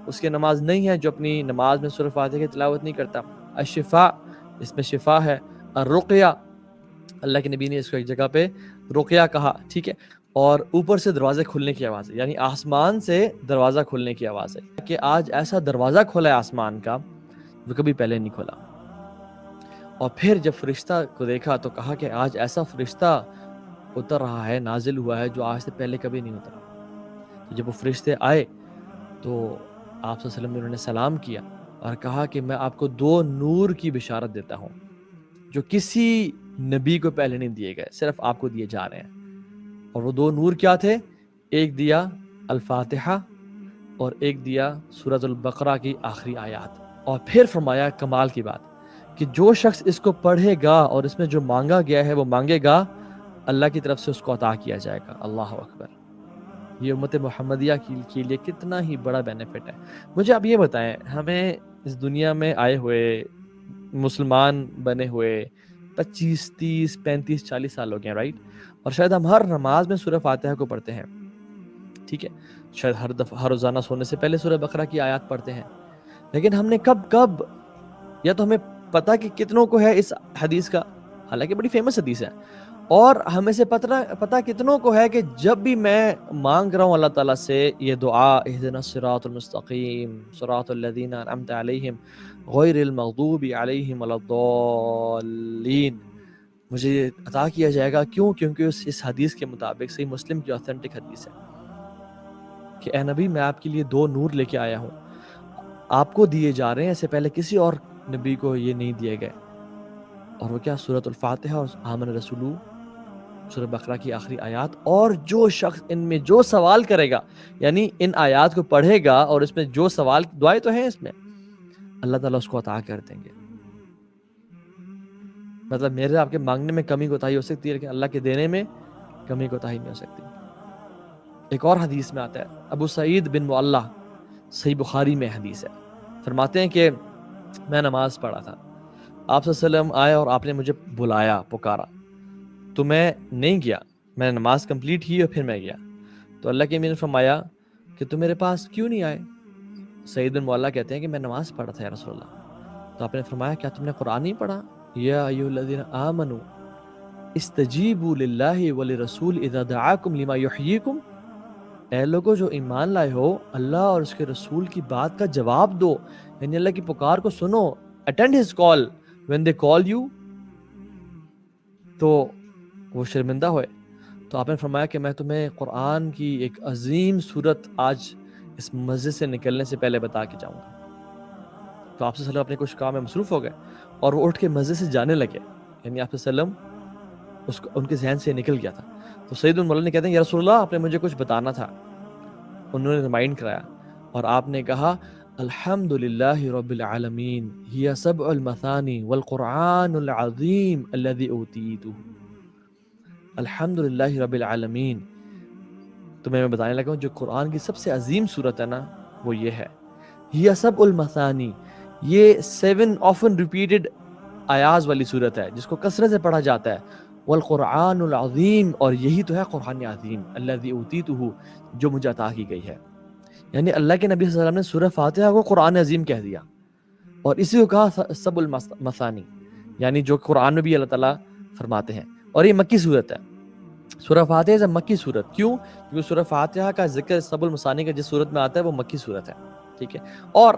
اس کی نماز نہیں ہے جو اپنی نماز میں سورہ فاتحہ کی تلاوت نہیں کرتا. الشفاء اس میں شفا ہے. الرقیہ اللہ کے نبی نے اس کو ایک جگہ پہ رقیہ کہا, ٹھیک ہے. اور اوپر سے دروازے کھلنے کی آواز ہے, یعنی آسمان سے دروازہ کھلنے کی آواز ہے کہ آج ایسا دروازہ کھولا ہے آسمان کا جو کبھی پہلے نہیں کھولا. اور پھر جب فرشتہ کو دیکھا تو کہا کہ آج ایسا فرشتہ اتر رہا ہے, نازل ہوا ہے جو آج سے پہلے کبھی نہیں اترا. تو جب وہ فرشتے آئے تو آپ صلی اللہ علیہ وسلم نے انہوں نے سلام کیا اور کہا کہ میں آپ کو 2 نور کی بشارت دیتا ہوں جو کسی نبی کو پہلے نہیں دیے گئے, صرف آپ کو دیے جا رہے ہیں. اور وہ 2 نور کیا تھے؟ ایک دیا الفاتحہ اور ایک دیا سورۃ البقرہ کی آخری آیات. اور پھر فرمایا کمال کی بات کہ جو شخص اس کو پڑھے گا اور اس میں جو مانگا گیا ہے وہ مانگے گا, اللہ کی طرف سے اس کو عطا کیا جائے گا. اللہ اکبر. یہ امت محمدیہ کے لیے کتنا ہی بڑا بینیفٹ ہے. مجھے آپ یہ بتائیں, ہمیں اس دنیا میں آئے ہوئے مسلمان بنے ہوئے 25, 30, 35, 40 سال ہو گئے ہیں, رائٹ؟ اور شاید ہم ہر نماز میں سورہ فاتحہ کو پڑھتے ہیں, ٹھیک ہے. شاید ہر روزانہ سونے سے پہلے سورہ بقرہ کی آیات پڑھتے ہیں. لیکن ہم نے کب یا تو ہمیں پتا کہ کتنوں کو ہے اس حدیث کا, حالانکہ بڑی فیمس حدیث ہے, اور ہمیں سے پتا کتنوں کو ہے کہ جب بھی میں مانگ رہا ہوں اللہ تعالیٰ سے یہ دعا اہدنا الصراط المستقیم صراط الذین انعمت علیہم غیر المغضوب علیہم ولا الضالین, مجھے یہ عطا کیا جائے گا. کیوں؟ کیونکہ اس حدیث کے مطابق صحیح مسلم کی آتھینٹک حدیث ہے کہ اے نبی میں آپ کے لیے 2 نور لے کے آیا ہوں, آپ کو دیے جا رہے ہیں, اس سے پہلے کسی اور نبی کو یہ نہیں دیے گئے. اور وہ کیا؟ سورۃ الفاتحہ اور آمن رسول سورہ بقرہ کی آخری آیات. اور جو شخص ان میں جو سوال کرے گا, یعنی ان آیات کو پڑھے گا اور اس میں جو سوال, دعائیں تو ہیں اس میں, اللہ تعالیٰ اس کو عطا کر دیں گے. مطلب میرے آپ کے مانگنے میں کمی کوتاہی ہو سکتی ہے لیکن اللہ کے دینے میں کمی کوتاہی نہیں ہو سکتی. ایک اور حدیث میں آتا ہے, ابو سعید بن معلہ, صحیح بخاری میں حدیث ہے, فرماتے ہیں کہ میں نماز پڑھا تھا, آپ صلی اللہ علیہ وسلم آئے اور آپ نے مجھے بلایا, پکارا, تو میں نہیں گیا, میں نے نماز کمپلیٹ کی اور پھر میں گیا. تو اللہ کے امین نے فرمایا کہ تم میرے پاس کیوں نہیں آئے؟ سعید بن معلہ کہتے ہیں کہ میں نماز پڑھا تھا یا رسول اللہ. تو آپ نے فرمایا کیا تم نے قرآن نہیں پڑھا؟ یا ایھا الذین آمنوا استجیبوا للہ ولرسول اذا دعاکم لما یحییکم, اے لوگو جو ایمان لائے ہو, اللہ اور اس کے رسول کی بات کا جواب دو, یعنی اللہ کی پکار کو سنو, attend his call when they call you, تو وہ شرمندہ ہوئے. تو آپ نے فرمایا کہ میں تمہیں قرآن کی ایک عظیم صورت آج اس مسجد سے نکلنے سے پہلے بتا کے جاؤں گا. تو آپ صلی اللہ علیہ وسلم اپنے کچھ کام میں مصروف ہو گئے اور وہ اٹھ کے مسجد سے جانے لگے, یعنی آپ صلی اللہ علیہ وسلم ان کے ذہن سے نکل گیا تھا. تو سعید بن معلہ نے کہتے ہیں یا رسول اللہ آپ نے مجھے کچھ بتانا تھا. انہوں نے ریمائنڈ کرایا اور آپ نے کہا الحمد للہ رب العالمین ہی سبع المثانی والقرآن العظیم الذی اوتیتہ. الحمد للہ رب العالمین, تو میں بتانے لگا ہوں جو قرآن کی سب سے عظیم صورت ہے نا وہ یہ ہے, ہی سبع المثانی, یہ 7 often repeated آیاز والی صورت ہے جس کو کثرت سے پڑھا جاتا ہے. والقرآن العظیم, اور یہی تو ہے قرآن عظیم, الذی اوتیتہ, جو مجھے عطا کی گئی ہے. یعنی اللہ کے نبی صلی اللہ علیہ وسلم نے سورہ فاتحہ کو قرآن عظیم کہہ دیا اور اسی کو کہا سب المثانی, یعنی جو قرآن میں بھی اللہ تعالیٰ فرماتے ہیں. اور یہ مکی صورت ہے, سورہ فاتحہ سے مکی صورت. کیوں؟ کیونکہ سورہ فاتحہ کا ذکر سب المثانی کا جس صورت میں آتا ہے وہ مکی صورت ہے, ٹھیک ہے. اور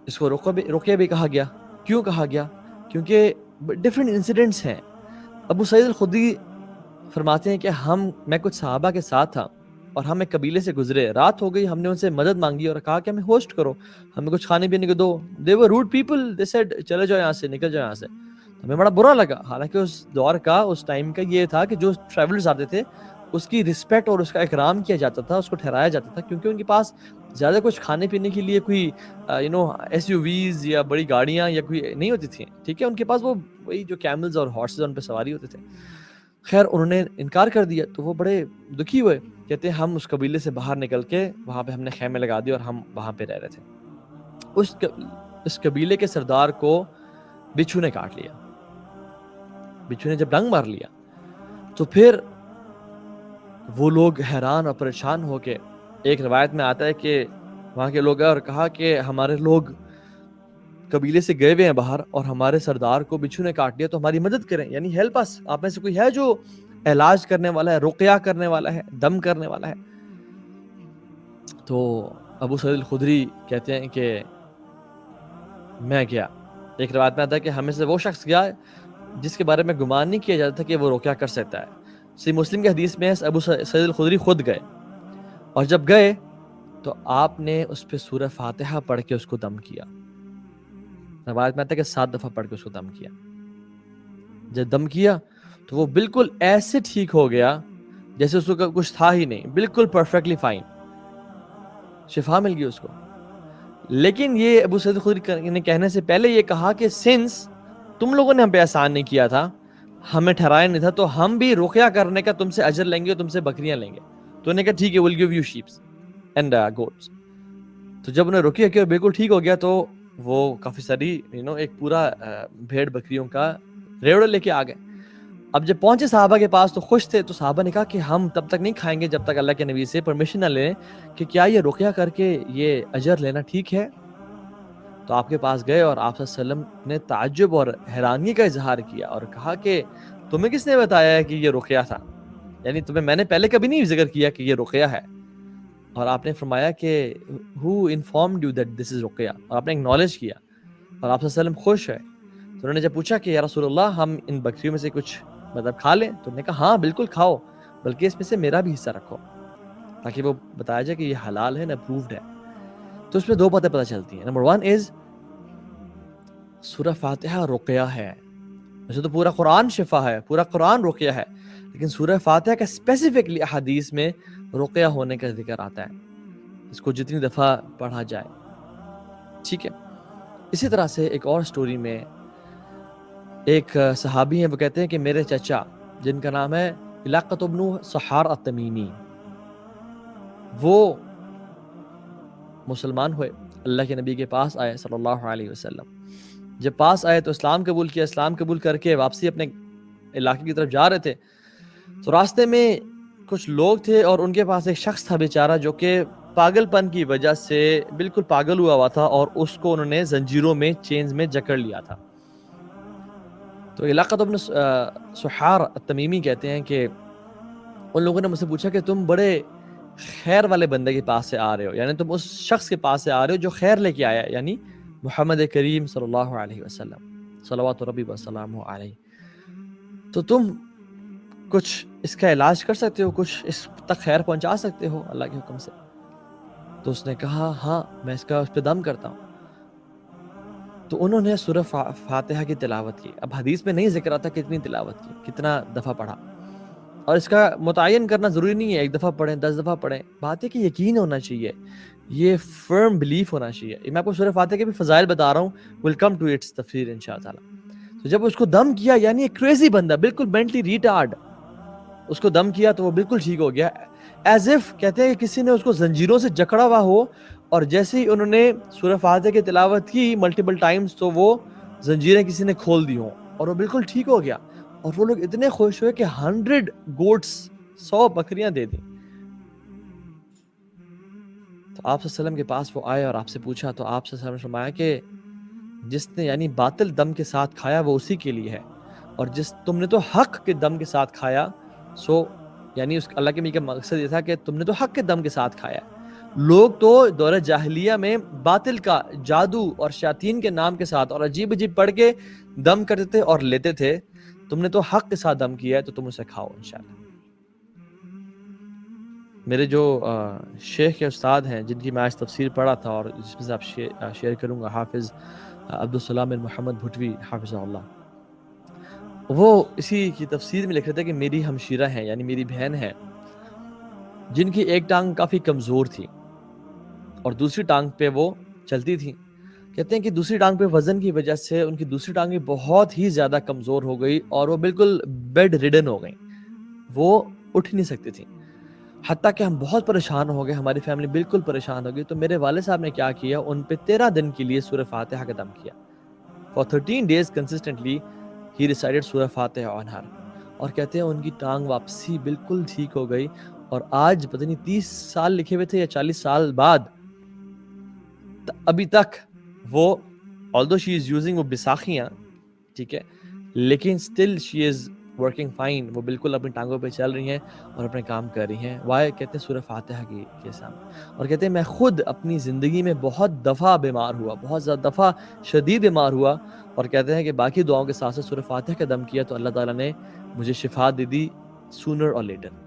اس کو رقیہ بھی کہا گیا. کیوں کہا گیا؟ کیونکہ ڈفرینٹ انسیڈنٹس ہیں. ابو سعید الخدری فرماتے ہیں کہ میں کچھ صحابہ کے ساتھ تھا اور ہم ایک قبیلے سے گزرے, رات ہو گئی, ہم نے ان سے مدد مانگی اور کہا کہ ہمیں ہوسٹ کرو, ہمیں کچھ کھانے پینے کو دو. they were rude people, they said چلے جاؤ یہاں سے, نکل جاؤ یہاں سے. ہمیں بڑا برا لگا, حالانکہ اس دور کا, اس ٹائم کا یہ تھا کہ جو ٹریولرز آتے تھے اس کی رسپیکٹ اور اس کا اکرام کیا جاتا تھا, اس کو ٹھہرایا جاتا تھا, کیونکہ ان کے پاس زیادہ کچھ کھانے پینے کے لیے کوئی SUVs یا بڑی گاڑیاں یا کوئی نہیں ہوتی تھیں, ٹھیک ہے. ان کے پاس وہی جو کیملز اور ہارسز ان پہ سواری ہوتے تھے. خیر انہوں نے انکار کر دیا تو وہ بڑے دکھی ہوئے, کہتے ہیں ہم اس قبیلے سے باہر نکل کے وہاں پہ ہم نے خیمے لگا دیے اور ہم وہاں پہ رہ رہے تھے. اس قبیلے کے سردار کو بچھو نے کاٹ لیا. بچھو نے جب ڈنگ مار لیا تو پھر وہ لوگ حیران اور پریشان ہو کے, ایک روایت میں آتا ہے کہ وہاں کے لوگ گئے اور کہا کہ ہمارے لوگ قبیلے سے گئے ہوئے ہیں باہر اور ہمارے سردار کو بچھو نے کاٹ لیا، تو ہماری مدد کریں، یعنی ہیلپ اس، آپ میں سے کوئی ہے جو علاج کرنے والا ہے، رقیہ کرنے والا ہے، دم کرنے والا ہے؟ تو ابو سعید الخدری کہتے ہیں کہ میں گیا. ایک روایت میں آتا ہے کہ ہمیں سے وہ شخص گیا جس کے بارے میں گمان نہیں کیا جاتا تھا کہ وہ رقیہ کر سکتا ہے. صحیح مسلم کی حدیث میں ابو سعید الخدری خود گئے، اور جب گئے تو آپ نے اس پہ سورہ فاتحہ پڑھ کے اس کو دم کیا. روایت میں آتا ہے کہ 7 دفعہ پڑھ کے اس کو دم کیا. جب دم کیا تو وہ بالکل ایسے ٹھیک ہو گیا جیسے اس کو کچھ تھا ہی نہیں، بالکل پرفیکٹلی فائن، شفا مل گئی اس کو. لیکن یہ ابو سعید الخدری نے کہنے سے پہلے یہ کہا کہ سنس تم لوگوں نے ہم پہ احسان نہیں کیا تھا، ہمیں ٹھہرایا نہیں تھا، تو ہم بھی رقیہ کرنے کا تم سے اجر لیں گے اور تم سے بکریاں لیں گے. تو انہوں نے کہا ٹھیک ہے، we'll give you sheep and goats. تو جب انہیں رقیہ کیا بالکل ٹھیک ہو گیا تو وہ کافی ساری ایک پورا بھیڑ بکریوں کا ریوڑا لے کے آ گئے. اب جب پہنچے صحابہ کے پاس تو خوش تھے، تو صحابہ نے کہا کہ ہم تب تک نہیں کھائیں گے جب تک اللہ کے نبی سے پرمیشن نہ لیں کہ کیا یہ رقیہ کر کے یہ اجر لینا ٹھیک ہے. تو آپ کے پاس گئے اور آپ صلی اللہ علیہ وسلم نے تعجب اور حیرانی کا اظہار کیا اور کہا کہ تمہیں کس نے بتایا ہے کہ یہ رقیہ تھا؟ یعنی تمہیں میں نے پہلے کبھی نہیں ذکر کیا کہ یہ رقیہ ہے. اور آپ نے فرمایا کہ who informed you that this is Ruqaiya, اور آپ نے اکنالج کیا اور آپ صلی اللہ علیہ وسلم خوش ہے. تو انہوں نے جب پوچھا کہ یا رسول اللہ ہم ان بکریوں میں سے کچھ کھا لیں، تو انہوں نے کہا ہاں بالکل کھاؤ، بلکہ اس میں سے میرا بھی حصہ رکھو تاکہ وہ بتایا جائے کہ یہ حلال ہے نہ اپرووڈ ہے. تو اس میں 2 باتیں پتہ چلتی ہیں. نمبر 1 از سورہ فاتحہ رقیہ ہے. ویسے تو پورا قرآن شفا ہے، پورا قرآن رقیہ ہے، لیکن سورہ فاتحہ کا اسپیسیفکلی احادیث میں رقیہ ہونے کا ذکر آتا ہے. اس کو جتنی دفعہ پڑھا جائے ٹھیک ہے. اسی طرح سے ایک اور سٹوری میں ایک صحابی ہیں، وہ کہتے ہیں کہ میرے چچا جن کا نام ہے علاقۃ بن سحار التمیمی، وہ مسلمان ہوئے، اللہ کے نبی کے پاس آئے صلی اللہ علیہ وسلم. جب پاس آئے تو اسلام قبول کیا. اسلام قبول کر کے واپسی اپنے علاقے کی طرف جا رہے تھے تو راستے میں کچھ لوگ تھے اور ان کے پاس ایک شخص تھا بیچارہ جو کہ پاگل پن کی وجہ سے بالکل پاگل ہوا تھا اور اس کو انہوں نے زنجیروں میں چینز میں جکڑ لیا تھا. تو علاقہ ابن سحار التمیمی کہتے ہیں کہ ان لوگوں نے مجھ سے پوچھا کہ تم بڑے خیر والے بندے کے پاس سے آ رہے ہو، یعنی تم اس شخص کے پاس سے آ رہے ہو جو خیر لے کے آیا، یعنی محمد کریم صلی اللہ علیہ وسلم صلوات ربی وسلامہ علیہ. تو تم کچھ اس کا علاج کر سکتے ہو، کچھ اس تک خیر پہنچا سکتے ہو اللہ کے حکم سے؟ تو اس نے کہا ہاں میں اس پہ دم کرتا ہوں. تو انہوں نے سورہ فاتحہ کی تلاوت کی. اب حدیث میں نہیں ذکر آتا کتنی تلاوت کی، کتنا دفعہ پڑھا، اور اس کا متعین کرنا ضروری نہیں ہے 1 دفعہ پڑھیں 10 دفعہ پڑھیں. بات ہے کہ یقین ہونا چاہیے، یہ فرم بلیف ہونا چاہیے. میں آپ کو سورہ فاتحہ کے بھی فضائل بتا رہا ہوں، ول کم ٹو اٹس تفسیر انشاءاللہ تعالی. تو جب اس کو دم کیا، یعنی ایک کریزی بندہ بالکل مینٹلی ریٹارڈ، اس کو دم کیا تو وہ بالکل ٹھیک ہو گیا، ایز اف کہتے ہیں کہ کسی نے اس کو زنجیروں سے جکڑا ہوا ہو، اور جیسے ہی انہوں نے سورہ فاتحہ کی تلاوت کی ملٹیپل ٹائمز تو وہ زنجیریں کسی نے کھول دی ہوں اور وہ بالکل ٹھیک ہو گیا. اور وہ لوگ اتنے خوش ہوئے کہ 100 گوٹس 100 بکریاں دے دیں. تو آپ صلی اللہ علیہ وسلم کے پاس وہ آئے اور آپ سے پوچھا، تو آپ صلی اللہ علیہ وسلم نے فرمایا کہ جس نے یعنی باطل دم کے ساتھ کھایا وہ اسی کے لیے ہے، اور تم نے تو حق کے دم کے ساتھ کھایا، سو یعنی اس اللہ کے نبی کا مقصد یہ تھا کہ تم نے تو حق کے دم کے ساتھ کھایا. لوگ تو دور جاہلیہ میں باطل کا، جادو اور شیاطین کے نام کے ساتھ اور عجیب عجیب پڑھ کے دم کرتے تھے اور لیتے تھے. تم نے تو حق کے ساتھ دم کیا ہے تو تم اسے کھاؤ انشاءاللہ. میرے جو شیخ کے استاد ہیں جن کی میں آج تفسیر پڑھا تھا اور جس میں سے آپ شیئر کروں گا، حافظ عبدالسلام بن محمد بھٹوی حافظہ اللہ، وہ اسی کی تفسیر میں لکھ رہے تھے کہ میری ہمشیرہ ہیں، یعنی میری بہن ہے، جن کی ایک ٹانگ کافی کمزور تھی اور دوسری ٹانگ پہ وہ چلتی تھی. کہتے ہیں کہ دوسری ٹانگ پہ وزن کی وجہ سے ان کی دوسری ٹانگیں بہت ہی زیادہ کمزور ہو گئی اور وہ بالکل بیڈ ریڈن ہو گئیں، وہ اٹھ نہیں سکتی تھیں. حتیٰ کہ ہم بہت پریشان ہو گئے، ہماری فیملی بالکل پریشان ہو گئی. تو میرے والد صاحب نے کیا کیا، ان پہ 13 دن کے لیے سورہ فاتحہ کا دم کیا. For 13 days consistently he recited سورہ فاتحہ on her. اور کہتے ہیں ان کی ٹانگ واپسی بالکل ٹھیک ہو گئی، اور آج پتہ نہیں 30 سال لکھے ہوئے تھے یا 40 سال بعد ابھی تک وہ although she is using وہ بساخیاں ٹھیک ہے لیکن still she is working fine, وہ بالکل اپنی ٹانگوں پہ چل رہی ہیں اور اپنے کام کر رہی ہیں. وائے کہتے ہیں سورہ فاتحہ کے سامنے, اور کہتے ہیں میں خود اپنی زندگی میں بہت دفعہ بیمار ہوا, بہت زیادہ دفعہ شدید بیمار ہوا, اور کہتے ہیں کہ باقی دعاؤں کے ساتھ ساتھ سورہ فاتحہ کا دم کیا تو اللہ تعالیٰ نے مجھے شفا دے دی sooner or later.